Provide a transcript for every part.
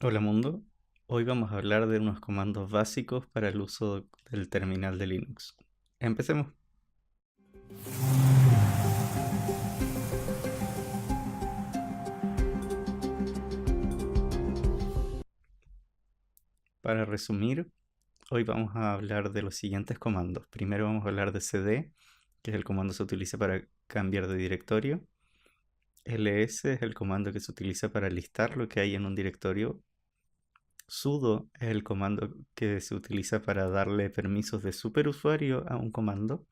Hola mundo, hoy vamos a hablar de unos comandos básicos para el uso del terminal de Linux. Empecemos. Para resumir, hoy vamos a hablar de los siguientes comandos. Primero vamos a hablar de cd, que es el comando que se utiliza para cambiar de directorio. ls es el comando que se utiliza para listar lo que hay en un directorio. Sudo es el comando que se utiliza para darle permisos de superusuario a un comando.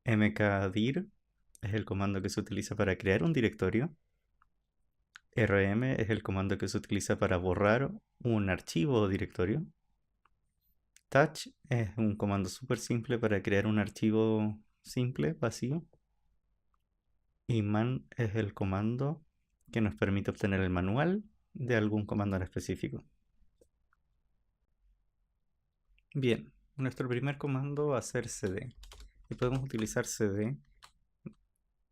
mkdir es el comando que se utiliza para crear un directorio. rm es el comando que se utiliza para borrar un archivo o directorio. Touch es un comando súper simple para crear un archivo simple, vacío. Y man es el comando que nos permite obtener el manual de algún comando en específico. Bien, nuestro primer comando va a ser cd. Y podemos utilizar cd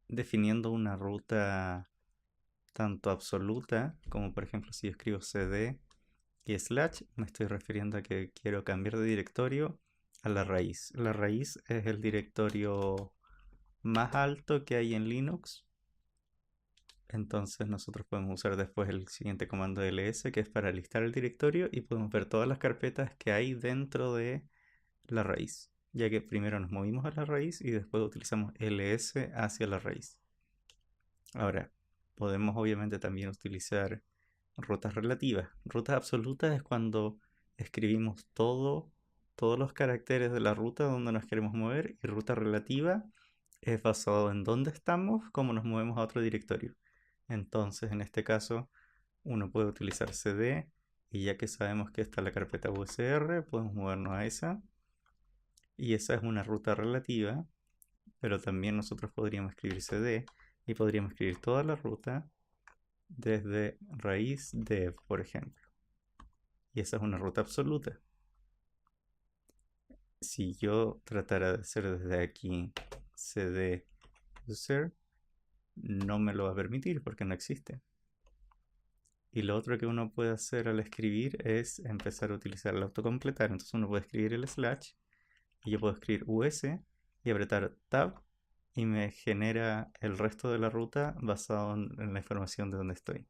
definiendo una ruta tanto absoluta como por ejemplo si yo escribo cd y slash, me estoy refiriendo a que quiero cambiar de directorio a la raíz. La raíz es el directorio más alto que hay en Linux. Entonces nosotros podemos usar después el siguiente comando ls, que es para listar el directorio, y podemos ver todas las carpetas que hay dentro de la raíz, ya que primero nos movimos a la raíz y después utilizamos ls hacia la raíz. Ahora, podemos obviamente también utilizar rutas relativas. Rutas absolutas es cuando escribimos todos los caracteres de la ruta donde nos queremos mover, y ruta relativa es basado en dónde estamos, cómo nos movemos a otro directorio. Entonces, en este caso, uno puede utilizar cd, y ya que sabemos que está la carpeta usr, podemos movernos a esa, y esa es una ruta relativa, pero también nosotros podríamos escribir cd y podríamos escribir toda la ruta desde raíz dev, por ejemplo. Y esa es una ruta absoluta. Si yo tratara de hacer desde aquí cd user, no me lo va a permitir porque no existe. Y lo otro que uno puede hacer al escribir es empezar a utilizar el autocompletar. Entonces uno puede escribir el slash y yo puedo escribir us y apretar tab y me genera el resto de la ruta basado en la información de donde estoy.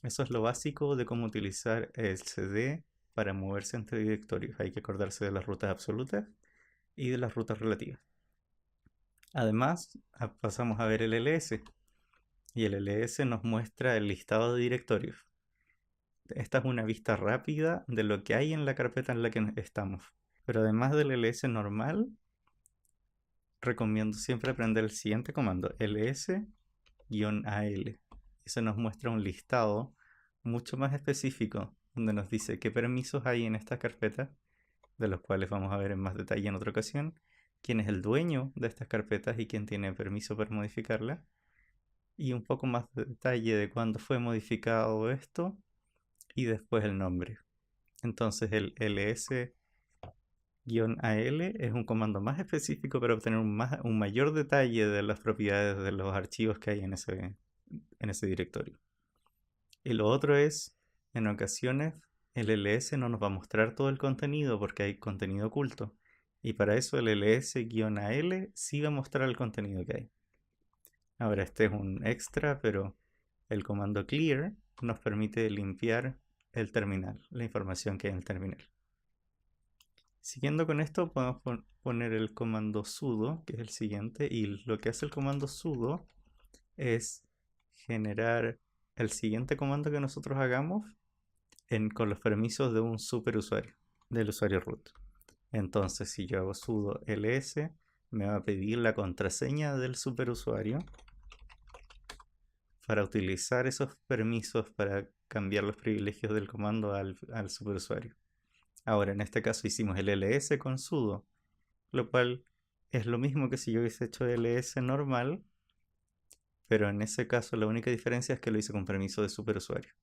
Eso es lo básico de cómo utilizar el cd para moverse entre directorios. Hay que acordarse de las rutas absolutas y de las rutas relativas. Además, pasamos a ver el ls, y el ls nos muestra el listado de directorios. Esta es una vista rápida de lo que hay en la carpeta en la que estamos. Pero además del ls normal, recomiendo siempre aprender el siguiente comando, ls-al. Eso nos muestra un listado mucho más específico, donde nos dice qué permisos hay en esta carpeta, de los cuales vamos a ver en más detalle en otra ocasión, quién es el dueño de estas carpetas y quién tiene permiso para modificarla, y un poco más de detalle de cuándo fue modificado esto, y después el nombre. Entonces el ls-al es un comando más específico para obtener un mayor detalle de las propiedades de los archivos que hay en ese directorio. Y lo otro es, en ocasiones, el ls no nos va a mostrar todo el contenido porque hay contenido oculto. Y para eso el ls-al sí va a mostrar el contenido que hay. Ahora, este es un extra, pero el comando clear nos permite limpiar el terminal, la información que hay en el terminal. Siguiendo con esto, podemos poner el comando sudo, que es el siguiente, y lo que hace el comando sudo es generar el siguiente comando que nosotros hagamos con los permisos de un superusuario, del usuario root. Entonces, si yo hago sudo ls, me va a pedir la contraseña del superusuario para utilizar esos permisos para cambiar los privilegios del comando al superusuario. Ahora, en este caso hicimos el ls con sudo, lo cual es lo mismo que si yo hubiese hecho ls normal, pero en ese caso la única diferencia es que lo hice con permiso de superusuario.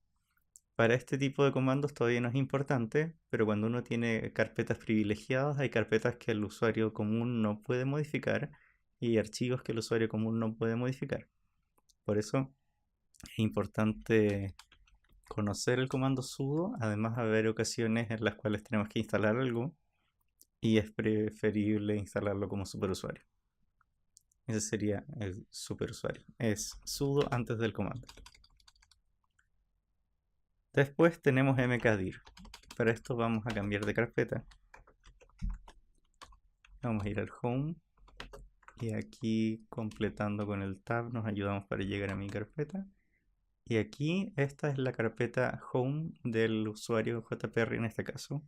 Para este tipo de comandos todavía no es importante, pero cuando uno tiene carpetas privilegiadas, hay carpetas que el usuario común no puede modificar y archivos que el usuario común no puede modificar. Por eso es importante conocer el comando sudo. Además, va a haber ocasiones en las cuales tenemos que instalar algo y es preferible instalarlo como superusuario. Ese sería el superusuario. Es sudo antes del comando. Después tenemos mkdir. Para esto vamos a cambiar de carpeta. Vamos a ir al home. Y aquí, completando con el tab, nos ayudamos para llegar a mi carpeta. Y aquí, esta es la carpeta home del usuario JPR en este caso.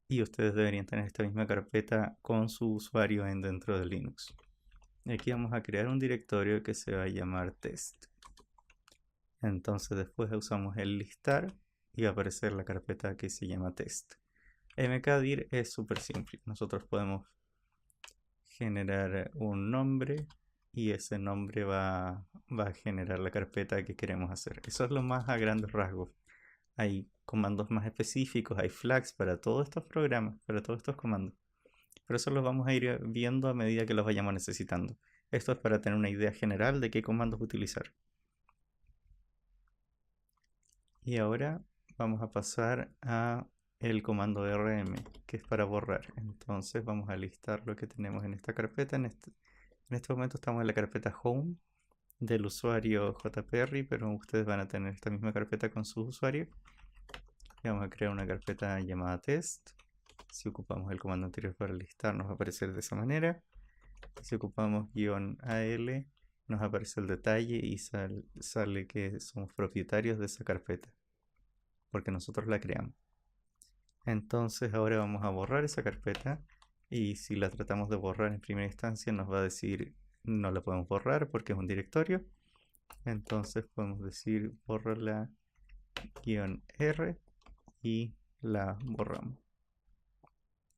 Y ustedes deberían tener esta misma carpeta con su usuario dentro de Linux. Y aquí vamos a crear un directorio que se va a llamar test. Entonces después usamos el listar y va a aparecer la carpeta que se llama test. mkdir es súper simple. Nosotros podemos generar un nombre y ese nombre va a generar la carpeta que queremos hacer. Eso es lo más a grandes rasgos. Hay comandos más específicos, hay flags para todos estos programas, para todos estos comandos. Pero eso los vamos a ir viendo a medida que los vayamos necesitando. Esto es para tener una idea general de qué comandos utilizar. Y ahora vamos a pasar a el comando rm, que es para borrar. Entonces vamos a listar lo que tenemos en esta carpeta. En este momento estamos en la carpeta home del usuario JPR, pero ustedes van a tener esta misma carpeta con sus usuarios. Y vamos a crear una carpeta llamada test. Si ocupamos el comando anterior para listar, nos va a aparecer de esa manera. Si ocupamos -al, nos aparece el detalle y sale que somos propietarios de esa carpeta, porque nosotros la creamos. Entonces ahora vamos a borrar esa carpeta y si la tratamos de borrar en primera instancia nos va a decir no la podemos borrar porque es un directorio. Entonces podemos decir bórrala -r y la borramos.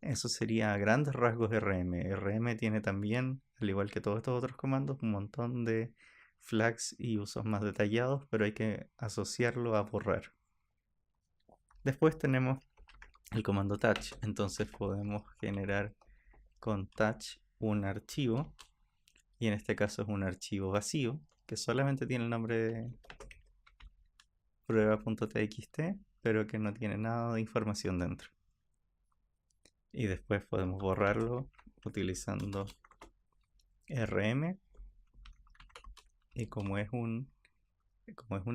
Eso sería a grandes rasgos rm. Rm tiene también, al igual que todos estos otros comandos, un montón de flags y usos más detallados, pero hay que asociarlo a borrar. Después tenemos el comando touch. Entonces podemos generar con touch un archivo, y en este caso es un archivo vacío, que solamente tiene el nombre de prueba.txt, pero que no tiene nada de información dentro. Y después podemos borrarlo utilizando rm, y como es un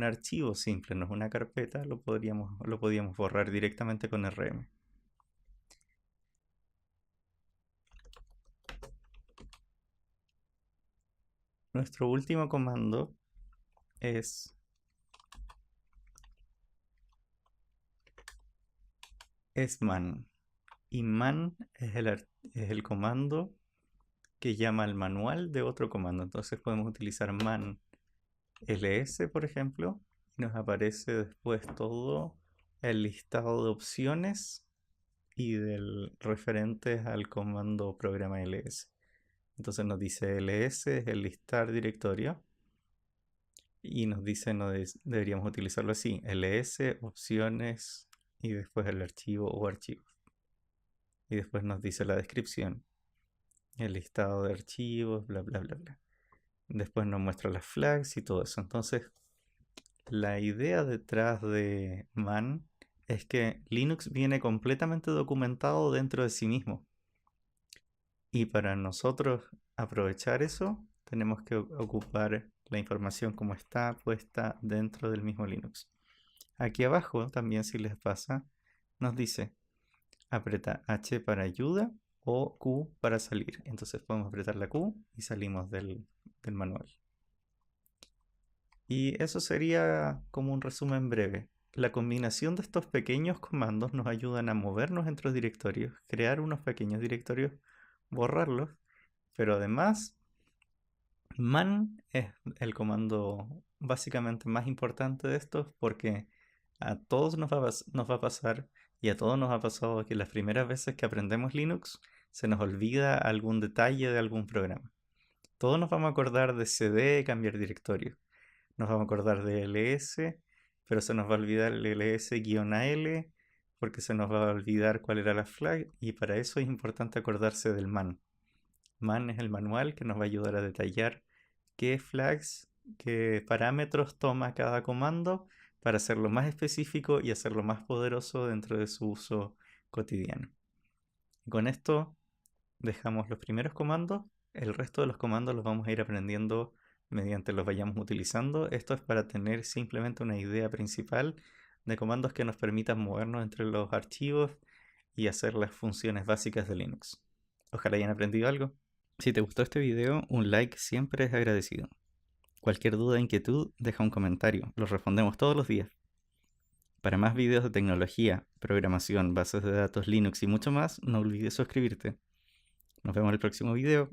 archivo simple, no es una carpeta, lo podíamos borrar directamente con rm. Nuestro último comando es man. Y man es el comando que llama al manual de otro comando. Entonces podemos utilizar man ls, por ejemplo, y nos aparece después todo el listado de opciones y del referentes al comando programa ls. Entonces nos dice ls es el listar directorio y nos dice no deberíamos utilizarlo así, ls opciones y después el archivo o archivos. Y después nos dice la descripción, el listado de archivos, bla bla bla bla. Después nos muestra las flags y todo eso. Entonces, la idea detrás de man es que Linux viene completamente documentado dentro de sí mismo. Y para nosotros aprovechar eso, tenemos que ocupar la información como está puesta dentro del mismo Linux. Aquí abajo, también si les pasa, nos dice aprieta H para ayuda o Q para salir. Entonces podemos apretar la Q y salimos del manual. Y eso sería como un resumen breve. La combinación de estos pequeños comandos nos ayudan a movernos entre directorios, crear unos pequeños directorios, borrarlos, pero además man es el comando básicamente más importante de estos porque a todos nos va a pasar y a todos nos ha pasado que las primeras veces que aprendemos Linux se nos olvida algún detalle de algún programa. Todos nos vamos a acordar de cd, cambiar directorio. Nos vamos a acordar de ls, pero se nos va a olvidar el ls-al porque se nos va a olvidar cuál era la flag y para eso es importante acordarse del man. Man es el manual que nos va a ayudar a detallar qué flags, qué parámetros toma cada comando para hacerlo más específico y hacerlo más poderoso dentro de su uso cotidiano. Con esto dejamos los primeros comandos. El resto de los comandos los vamos a ir aprendiendo mediante los vayamos utilizando. Esto es para tener simplemente una idea principal de comandos que nos permitan movernos entre los archivos y hacer las funciones básicas de Linux. Ojalá hayan aprendido algo. Si te gustó este video, un like siempre es agradecido. Cualquier duda o inquietud, deja un comentario. Los respondemos todos los días. Para más videos de tecnología, programación, bases de datos, Linux y mucho más, no olvides suscribirte. Nos vemos en el próximo video.